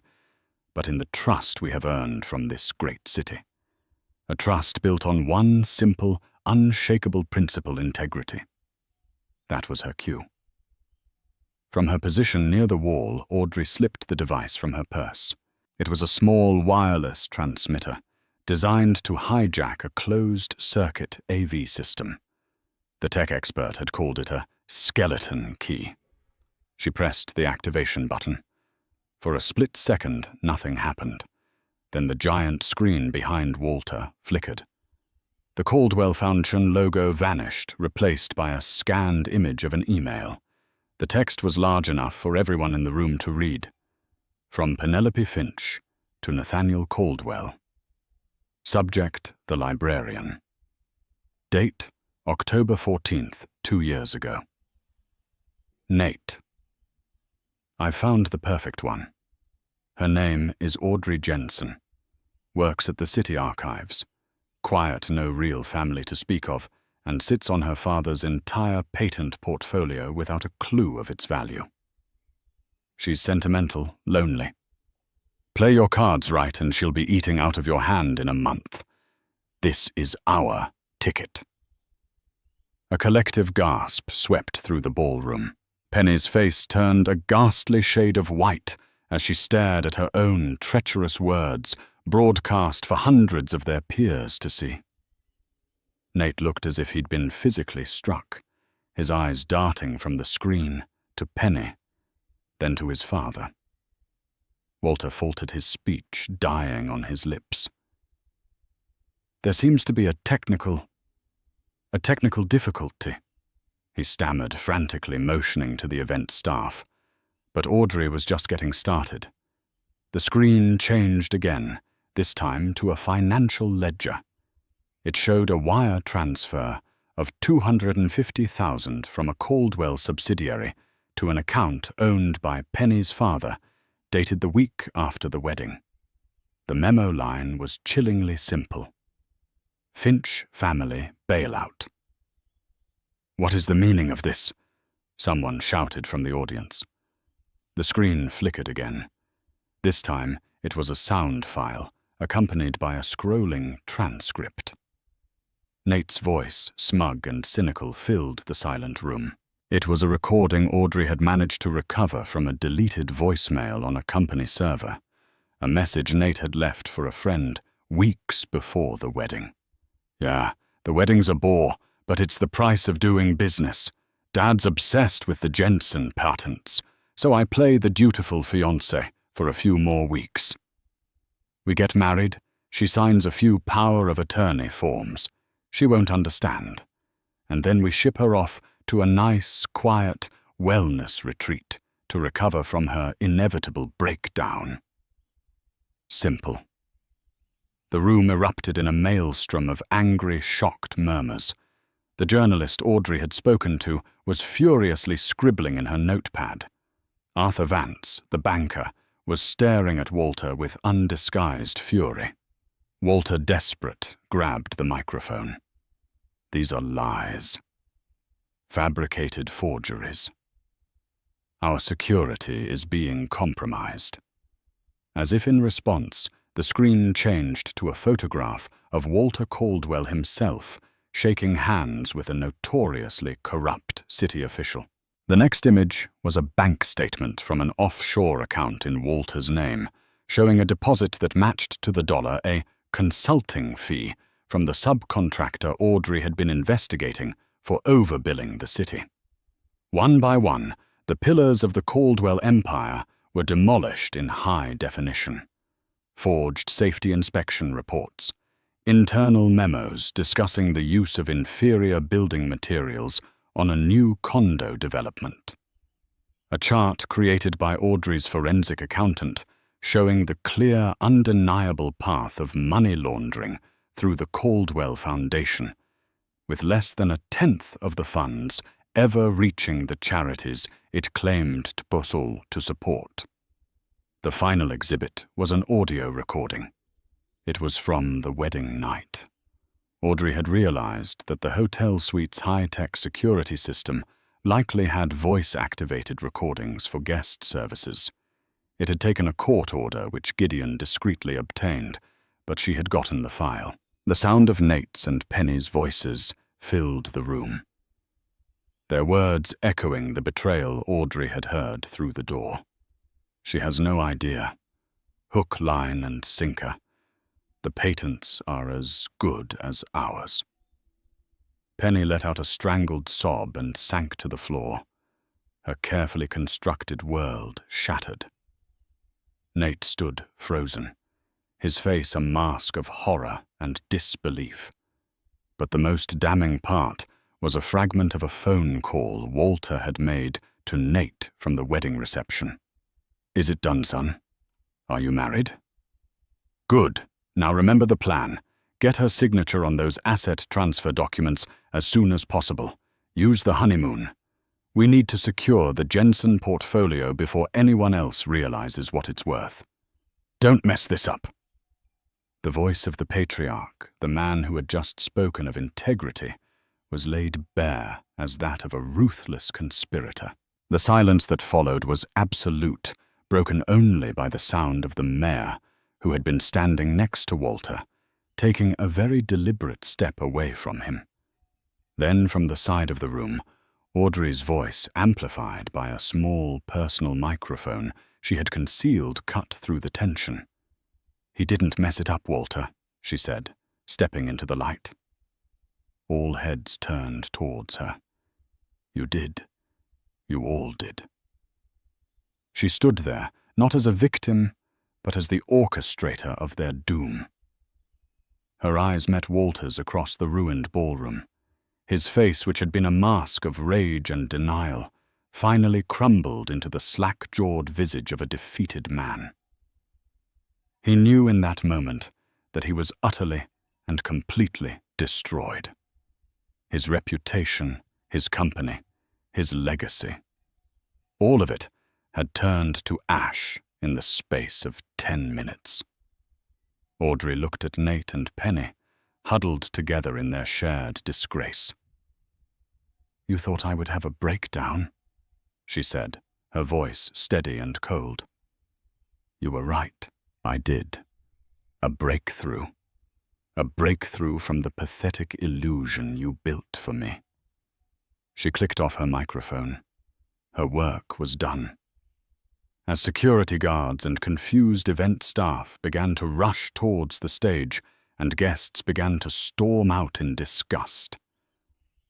S1: "but in the trust we have earned from this great city. A trust built on one simple, unshakable principle: integrity." That was her cue. From her position near the wall, Audrey slipped the device from her purse. It was a small wireless transmitter, designed to hijack a closed-circuit AV system. The tech expert had called it a skeleton key. She pressed the activation button. For a split second, nothing happened. Then the giant screen behind Walter flickered. The Caldwell Foundation logo vanished, replaced by a scanned image of an email. The text was large enough for everyone in the room to read. From Penelope Finch to Nathaniel Caldwell. Subject: the librarian. Date: October 14th, 2 years ago. Nate. I found the perfect one. Her name is Audrey Jensen. Works at the City Archives. Quiet, no real family to speak of, and sits on her father's entire patent portfolio without a clue of its value. She's sentimental, lonely. Play your cards right and she'll be eating out of your hand in a month. This is our ticket. A collective gasp swept through the ballroom. Penny's face turned a ghastly shade of white as she stared at her own treacherous words, broadcast for hundreds of their peers to see. Nate looked as if he'd been physically struck, his eyes darting from the screen to Penny, then to his father. Walter faltered, his speech dying on his lips. "There seems to be a technical difficulty," he stammered, frantically motioning to the event staff. But Audrey was just getting started. The screen changed again, this time to a financial ledger. It showed a wire transfer of $250,000 from a Caldwell subsidiary to an account owned by Penny's father, dated the week after the wedding. The memo line was chillingly simple: Finch family bailout. "What is the meaning of this?" someone shouted from the audience. The screen flickered again. This time, it was a sound file, accompanied by a scrolling transcript. Nate's voice, smug and cynical, filled the silent room. It was a recording Audrey had managed to recover from a deleted voicemail on a company server, a message Nate had left for a friend weeks before the wedding. "Yeah, the wedding's a bore, but it's the price of doing business. Dad's obsessed with the Jensen patents, so I play the dutiful fiancé for a few more weeks. We get married, she signs a few power of attorney forms. She won't understand. And then we ship her off to a nice, quiet wellness retreat to recover from her inevitable breakdown." Simple. The room erupted in a maelstrom of angry, shocked murmurs. The journalist Audrey had spoken to was furiously scribbling in her notepad. Arthur Vance, the banker, was staring at Walter with undisguised fury. Walter, desperate, grabbed the microphone. "These are lies. Fabricated forgeries. Our security is being compromised." As if in response, the screen changed to a photograph of Walter Caldwell himself, shaking hands with a notoriously corrupt city official. The next image was a bank statement from an offshore account in Walter's name, showing a deposit that matched to the dollar a consulting fee from the subcontractor Audrey had been investigating for overbilling the city. One by one, the pillars of the Caldwell empire were demolished in high definition. Forged safety inspection reports, internal memos discussing the use of inferior building materials on a new condo development. A chart created by Audrey's forensic accountant showing the clear, undeniable path of money laundering through the Caldwell Foundation, with less than 1/10 of the funds ever reaching the charities it claimed Betrayal to support. The final exhibit was an audio recording. It was from the wedding night. Audrey had realized that the hotel suite's high-tech security system likely had voice-activated recordings for guest services. It had taken a court order which Gideon discreetly obtained, but she had gotten the file. The sound of Nate's and Penny's voices filled the room, their words echoing the betrayal Audrey had heard through the door. She has no idea. Hook, line, and sinker. The patents are as good as ours. Penny let out a strangled sob and sank to the floor. Her carefully constructed world shattered. Nate stood frozen, his face a mask of horror and disbelief. But the most damning part was a fragment of a phone call Walter had made to Nate from the wedding reception. "Is it done, son? Are you married?" "Good. Now remember the plan. Get her signature on those asset transfer documents as soon as possible. Use the honeymoon. We need to secure the Jensen portfolio before anyone else realizes what it's worth. Don't mess this up." The voice of the patriarch, the man who had just spoken of integrity, was laid bare as that of a ruthless conspirator. The silence that followed was absolute, broken only by the sound of the mayor, who had been standing next to Walter, taking a very deliberate step away from him. Then from the side of the room, Audrey's voice, amplified by a small personal microphone she had concealed, cut through the tension. "He didn't mess it up, Walter," she said, stepping into the light. All heads turned towards her. "You did. You all did." She stood there, not as a victim, but as the orchestrator of their doom. Her eyes met Walter's across the ruined ballroom. His face, which had been a mask of rage and denial, finally crumbled into the slack-jawed visage of a defeated man. He knew in that moment that he was utterly and completely destroyed. His reputation, his company, his legacy, all of it had turned to ash in the space of 10 minutes. Audrey looked at Nate and Penny, huddled together in their shared disgrace. "You thought I would have a breakdown?" she said, her voice steady and cold. "You were right. I did. A breakthrough. A breakthrough from the pathetic illusion you built for me." She clicked off her microphone. Her work was done. As security guards and confused event staff began to rush towards the stage and guests began to storm out in disgust,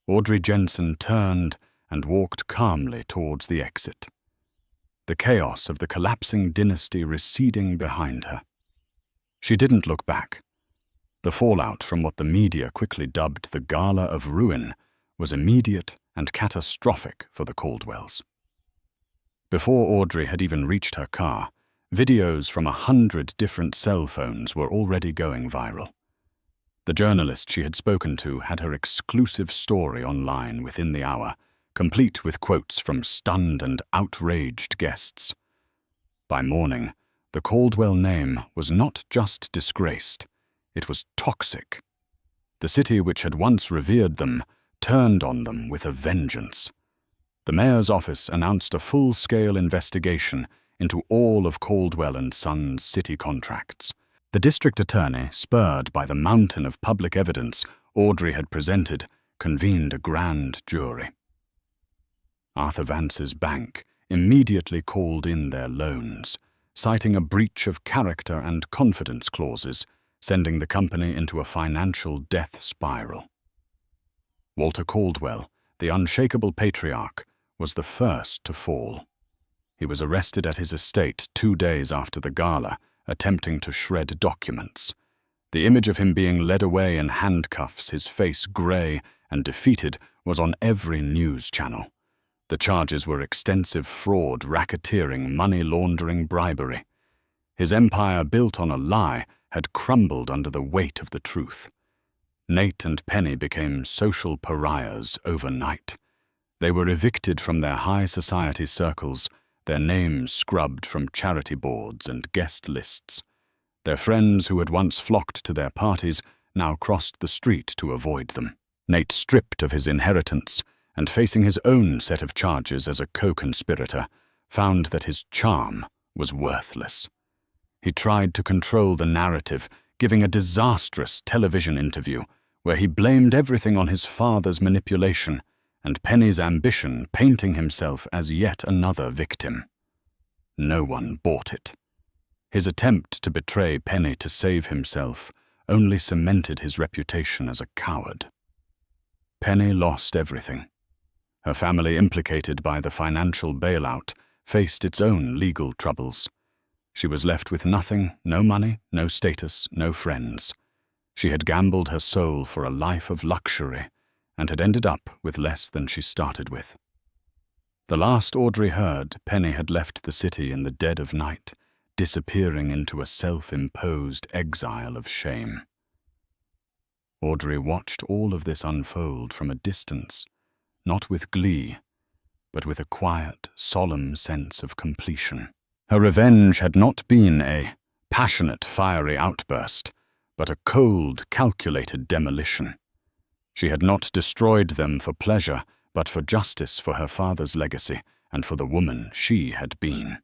S1: Audrey Jensen turned and walked calmly towards the exit, the chaos of the collapsing dynasty receding behind her. She didn't look back. The fallout from what the media quickly dubbed the Gala of Ruin was immediate and catastrophic for the Caldwells. Before Audrey had even reached her car, videos from 100 different cell phones were already going viral. The journalist she had spoken to had her exclusive story online within the hour, complete with quotes from stunned and outraged guests. By morning, the Caldwell name was not just disgraced, it was toxic. The city which had once revered them turned on them with a vengeance. The mayor's office announced a full-scale investigation into all of Caldwell & Sons' city contracts. The district attorney, spurred by the mountain of public evidence Audrey had presented, convened a grand jury. Arthur Vance's bank immediately called in their loans, citing a breach of character and confidence clauses, sending the company into a financial death spiral. Walter Caldwell, the unshakable patriarch, was the first to fall. He was arrested at his estate 2 days after the gala, attempting to shred documents. The image of him being led away in handcuffs, his face grey and defeated, was on every news channel. The charges were extensive fraud, racketeering, money laundering, bribery. His empire, built on a lie, had crumbled under the weight of the truth. Nate and Penny became social pariahs overnight. They were evicted from their high society circles, their names scrubbed from charity boards and guest lists. Their friends who had once flocked to their parties now crossed the street to avoid them. Nate, stripped of his inheritance and facing his own set of charges as a co-conspirator, found that his charm was worthless. He tried to control the narrative, giving a disastrous television interview where he blamed everything on his father's manipulation and Penny's ambition, painting himself as yet another victim. No one bought it. His attempt to betray Penny to save himself only cemented his reputation as a coward. Penny lost everything. Her family, implicated by the financial bailout, faced its own legal troubles. She was left with nothing, no money, no status, no friends. She had gambled her soul for a life of luxury and had ended up with less than she started with. The last Audrey heard, Penny had left the city in the dead of night, disappearing into a self-imposed exile of shame. Audrey watched all of this unfold from a distance, not with glee, but with a quiet, solemn sense of completion. Her revenge had not been a passionate, fiery outburst, but a cold, calculated demolition. She had not destroyed them for pleasure, but for justice for her father's legacy and for the woman she had been.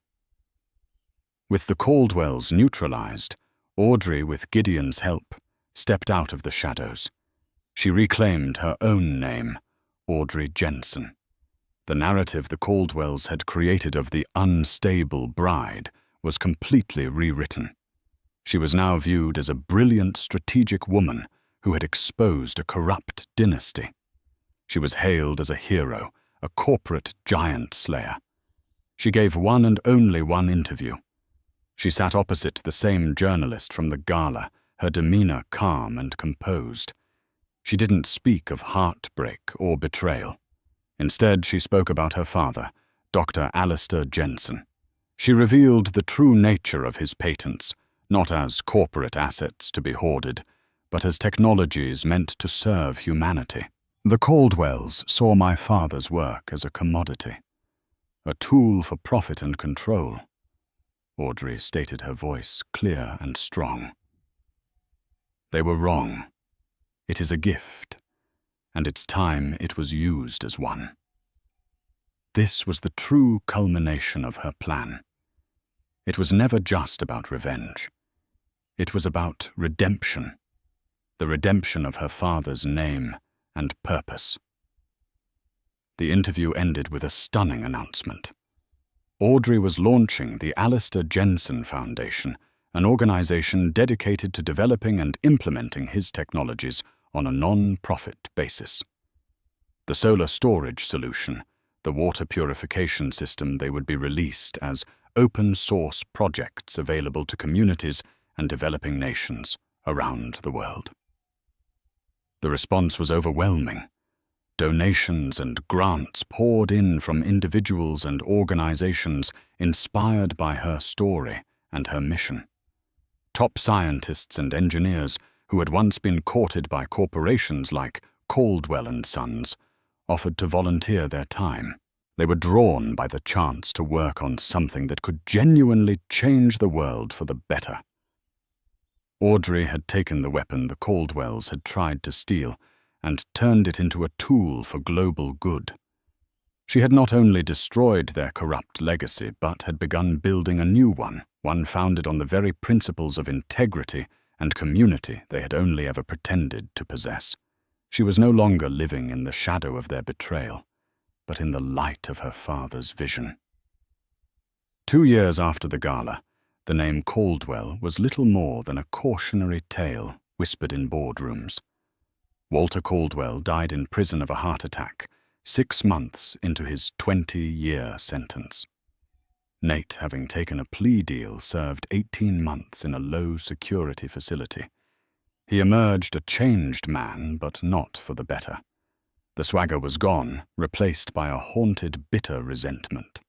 S1: With the Caldwells neutralized, Audrey, with Gideon's help, stepped out of the shadows. She reclaimed her own name, Audrey Jensen. The narrative the Caldwells had created of the unstable bride was completely rewritten. She was now viewed as a brilliant, strategic woman who had exposed a corrupt dynasty. She was hailed as a hero, a corporate giant slayer. She gave one and only one interview. She sat opposite the same journalist from the gala, her demeanor calm and composed. She didn't speak of heartbreak or betrayal. Instead, she spoke about her father, Dr. Alistair Jensen. She revealed the true nature of his patents, not as corporate assets to be hoarded, but as technologies meant to serve humanity. The Caldwells saw my father's work as a commodity, a tool for profit and control. Audrey stated, her voice clear and strong. They were wrong. It is a gift, and it's time it was used as one. This was the true culmination of her plan. It was never just about revenge. It was about redemption, the redemption of her father's name and purpose. The interview ended with a stunning announcement. Audrey was launching the Alistair Jensen Foundation, an organization dedicated to developing and implementing his technologies on a non-profit basis. The solar storage solution, the water purification system, they would be released as open-source projects available to communities and developing nations around the world. The response was overwhelming. Donations and grants poured in from individuals and organizations inspired by her story and her mission. Top scientists and engineers who had once been courted by corporations like Caldwell and Sons offered to volunteer their time. They were drawn by the chance to work on something that could genuinely change the world for the better. Audrey had taken the weapon the Caldwells had tried to steal and turned it into a tool for global good. She had not only destroyed their corrupt legacy, but had begun building a new one founded on the very principles of integrity and community they had only ever pretended to possess. She was no longer living in the shadow of their betrayal, but in the light of her father's vision. 2 years after the gala, the name Caldwell was little more than a cautionary tale whispered in boardrooms. Walter Caldwell died in prison of a heart attack 6 months into his 20-year sentence. Nate, having taken a plea deal, served 18 months in a low-security facility. He emerged a changed man, but not for the better. The swagger was gone, replaced by a haunted, bitter resentment.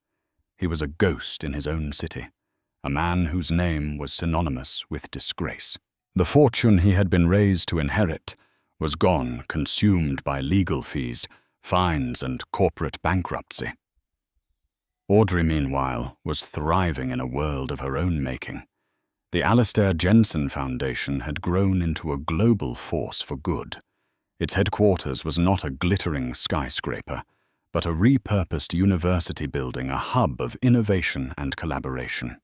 S1: He was a ghost in his own city, a man whose name was synonymous with disgrace. The fortune he had been raised to inherit was gone, consumed by legal fees, fines, and corporate bankruptcy. Audrey, meanwhile, was thriving in a world of her own making. The Alastair Jensen Foundation had grown into a global force for good. Its headquarters was not a glittering skyscraper, but a repurposed university building, a hub of innovation and collaboration.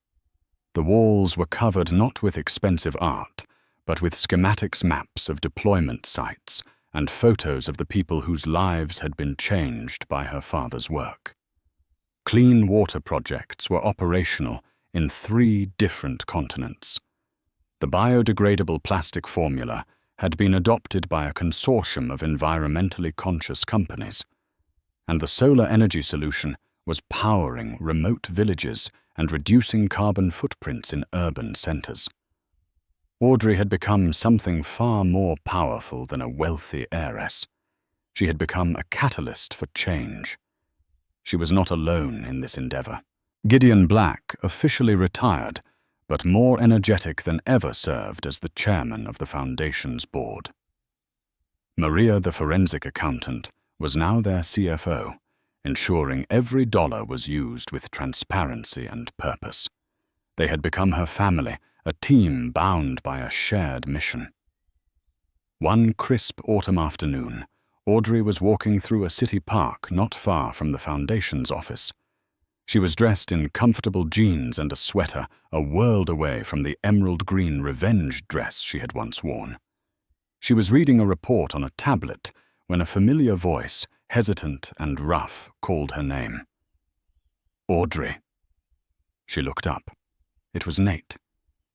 S1: The walls were covered not with expensive art, but with schematics, maps of deployment sites, and photos of the people whose lives had been changed by her father's work. Clean water projects were operational in 3 different continents. The biodegradable plastic formula had been adopted by a consortium of environmentally conscious companies, and the solar energy solution was powering remote villages and reducing carbon footprints in urban centers. Audrey had become something far more powerful than a wealthy heiress. She had become a catalyst for change. She was not alone in this endeavor. Gideon Black officially retired, but more energetic than ever served as the chairman of the foundation's board. Maria, the forensic accountant, was now their CFO, ensuring every dollar was used with transparency and purpose. They had become her family, a team bound by a shared mission. One crisp autumn afternoon, Audrey was walking through a city park not far from the foundation's office. She was dressed in comfortable jeans and a sweater, a world away from the emerald green revenge dress she had once worn. She was reading a report on a tablet when a familiar voice, hesitant and rough, called her name. Audrey. She looked up. It was Nate.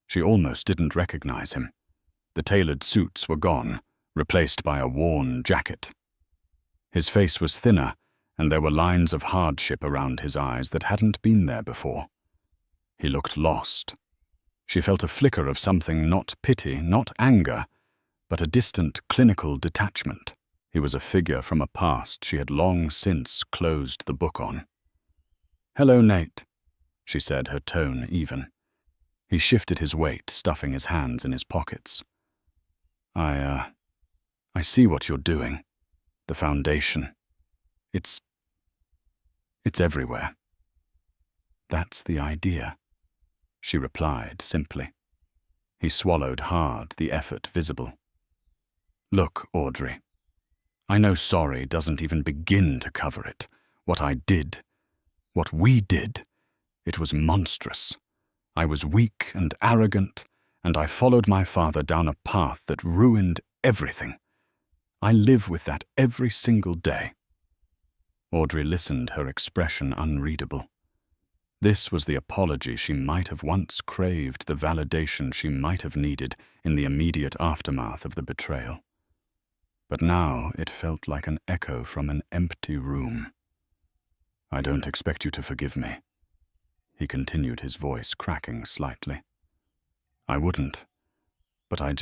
S1: She almost didn't recognize him. The tailored suits were gone, replaced by a worn jacket. His face was thinner, and there were lines of hardship around his eyes that hadn't been there before. He looked lost. She felt a flicker of something, not pity, not anger, but a distant clinical detachment. He was a figure from a past she had long since closed the book on. "Hello, Nate," she said, her tone even. He shifted his weight, stuffing his hands in his pockets. I see what you're doing. The foundation. It's everywhere." "That's the idea," she replied simply. He swallowed hard, the effort visible. "Look, Audrey, I know sorry doesn't even begin to cover it. What I did, what we did, it was monstrous. I was weak and arrogant, and I followed my father down a path that ruined everything. I live with that every single day." Audrey listened, her expression unreadable. This was the apology she might have once craved, the validation she might have needed in the immediate aftermath of the betrayal. But now it felt like an echo from an empty room. "I don't expect you to forgive me," he continued, his voice cracking slightly. "I wouldn't, but I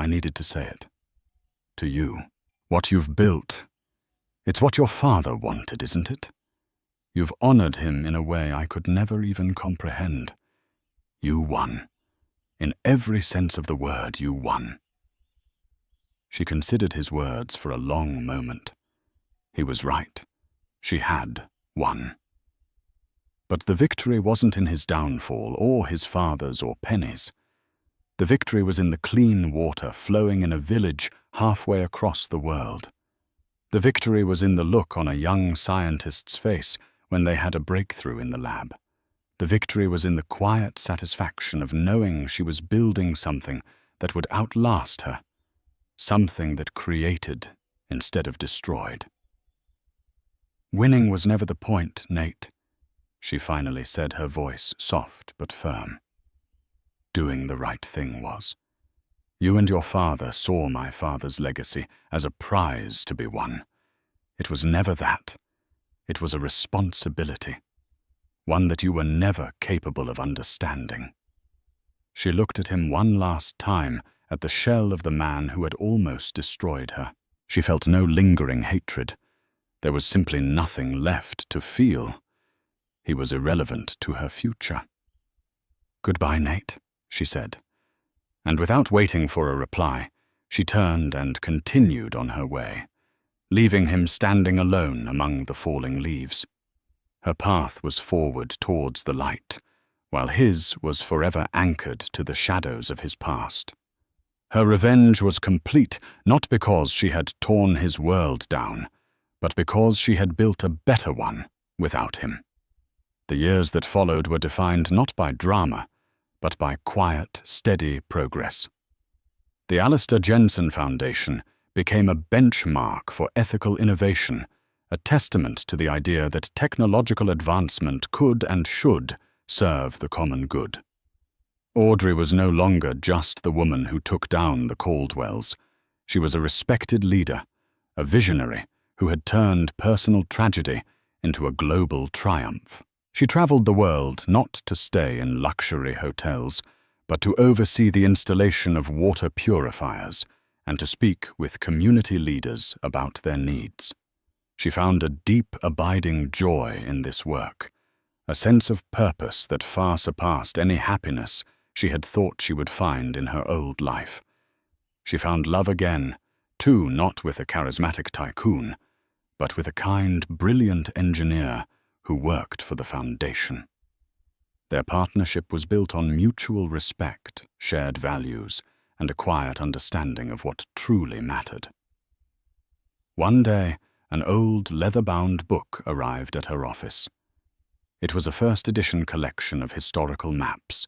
S1: needed to say it. To you. What you've built, it's what your father wanted, isn't it? You've honored him in a way I could never even comprehend. You won. In every sense of the word, you won." She considered his words for a long moment. He was right. She had won. But the victory wasn't in his downfall, or his father's, or Penny's. The victory was in the clean water flowing in a village halfway across the world. The victory was in the look on a young scientist's face when they had a breakthrough in the lab. The victory was in the quiet satisfaction of knowing she was building something that would outlast her, something that created instead of destroyed. "Winning was never the point, Nate," she finally said, her voice soft but firm. "Doing the right thing was. You and your father saw my father's legacy as a prize to be won. It was never that. It was a responsibility, one that you were never capable of understanding." She looked at him one last time, at the shell of the man who had almost destroyed her. She felt no lingering hatred. There was simply nothing left to feel. He was irrelevant to her future. "Goodbye, Nate," she said. And without waiting for a reply, She turned and continued on her way, leaving him standing alone among the falling leaves. Her path was forward towards the light, while his was forever anchored to the shadows of his past. Her revenge was complete not because she had torn his world down, but because she had built a better one without him. The years that followed were defined not by drama, but by quiet, steady progress. The Alistair Jensen Foundation became a benchmark for ethical innovation, a testament to the idea that technological advancement could and should serve the common good. Audrey was no longer just the woman who took down the Caldwells. She was a respected leader, a visionary who had turned personal tragedy into a global triumph. She traveled the world not to stay in luxury hotels, but to oversee the installation of water purifiers and to speak with community leaders about their needs. She found a deep, abiding joy in this work, a sense of purpose that far surpassed any happiness she had thought she would find in her old life. She found love again, too, not with a charismatic tycoon, but with a kind, brilliant engineer who worked for the foundation. Their partnership was built on mutual respect, shared values, and a quiet understanding of what truly mattered. One day, an old leather-bound book arrived at her office. It was a first-edition collection of historical maps,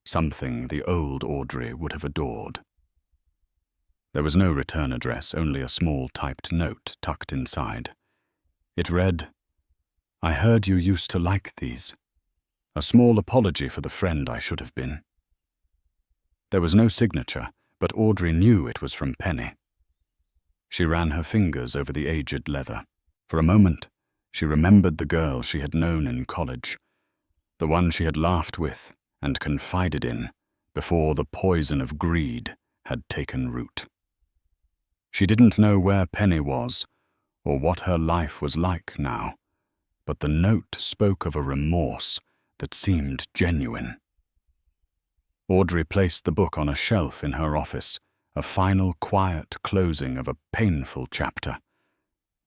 S1: something the old Audrey would have adored. There was no return address, only a small typed note tucked inside. It read, "I heard you used to like these. A small apology for the friend I should have been." There was no signature, but Audrey knew it was from Penny. She ran her fingers over the aged leather. For a moment, she remembered the girl she had known in college, the one she had laughed with and confided in before the poison of greed had taken root. She didn't know where Penny was or what her life was like now, but the note spoke of a remorse that seemed genuine. Audrey placed the book on a shelf in her office, a final quiet closing of a painful chapter.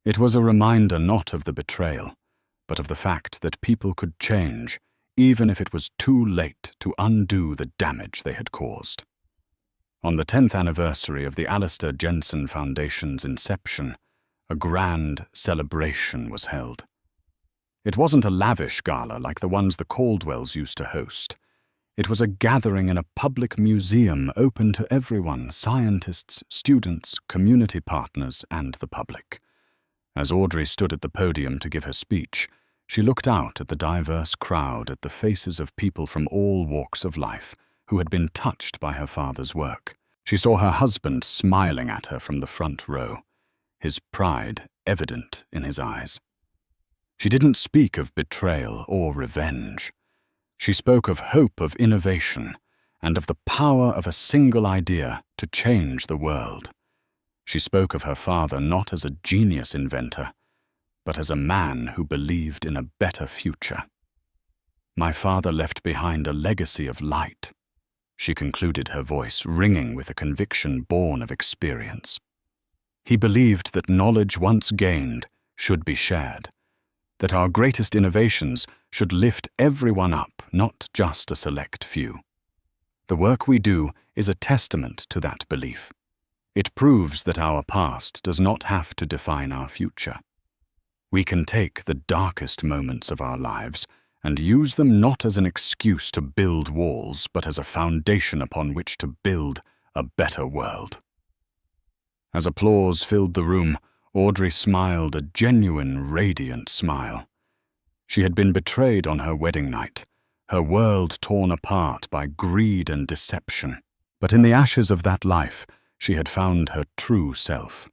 S1: It was a reminder not of the betrayal, but of the fact that people could change, even if it was too late to undo the damage they had caused. On the 10th anniversary of the Alistair Jensen Foundation's inception, a grand celebration was held. It wasn't a lavish gala like the ones the Caldwells used to host. It was a gathering in a public museum open to everyone, scientists, students, community partners, and the public. As Audrey stood at the podium to give her speech, she looked out at the diverse crowd, at the faces of people from all walks of life who had been touched by her father's work. She saw her husband smiling at her from the front row, his pride evident in his eyes. She didn't speak of betrayal or revenge. She spoke of hope, of innovation, and of the power of a single idea to change the world. She spoke of her father not as a genius inventor, but as a man who believed in a better future. "My father left behind a legacy of light," she concluded, her voice ringing with a conviction born of experience. "He believed that knowledge once gained should be shared, that our greatest innovations should lift everyone up, not just a select few. The work we do is a testament to that belief. It proves that our past does not have to define our future. We can take the darkest moments of our lives and use them not as an excuse to build walls, but as a foundation upon which to build a better world." As applause filled the room, Audrey smiled a genuine, radiant smile. She had been betrayed on her wedding night, her world torn apart by greed and deception. But in the ashes of that life, she had found her true self.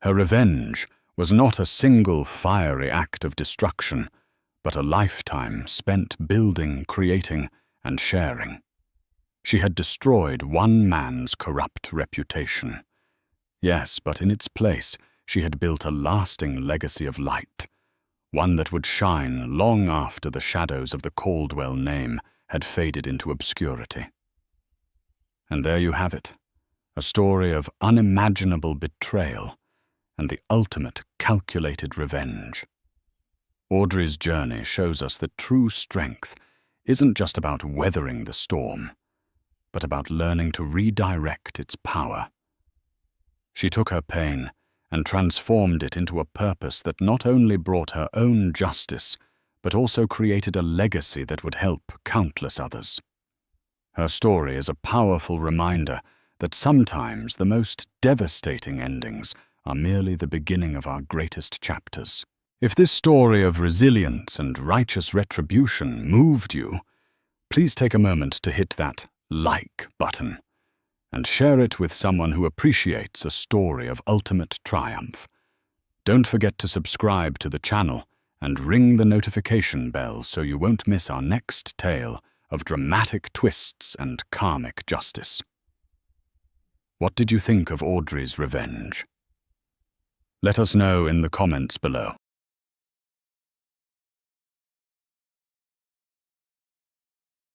S1: Her revenge was not a single fiery act of destruction, but a lifetime spent building, creating, and sharing. She had destroyed one man's corrupt reputation. Yes, but in its place, she had built a lasting legacy of light, one that would shine long after the shadows of the Caldwell name had faded into obscurity. And there you have it, a story of unimaginable betrayal and the ultimate calculated revenge. Audrey's journey shows us that true strength isn't just about weathering the storm, but about learning to redirect its power. She took her pain and transformed it into a purpose that not only brought her own justice, but also created a legacy that would help countless others. Her story is a powerful reminder that sometimes the most devastating endings are merely the beginning of our greatest chapters. If this story of resilience and righteous retribution moved you, please take a moment to hit that like button and share it with someone who appreciates a story of ultimate triumph. Don't forget to subscribe to the channel and ring the notification bell so you won't miss our next tale of dramatic twists and karmic justice. What did you think of Audrey's revenge? Let us know in the comments below.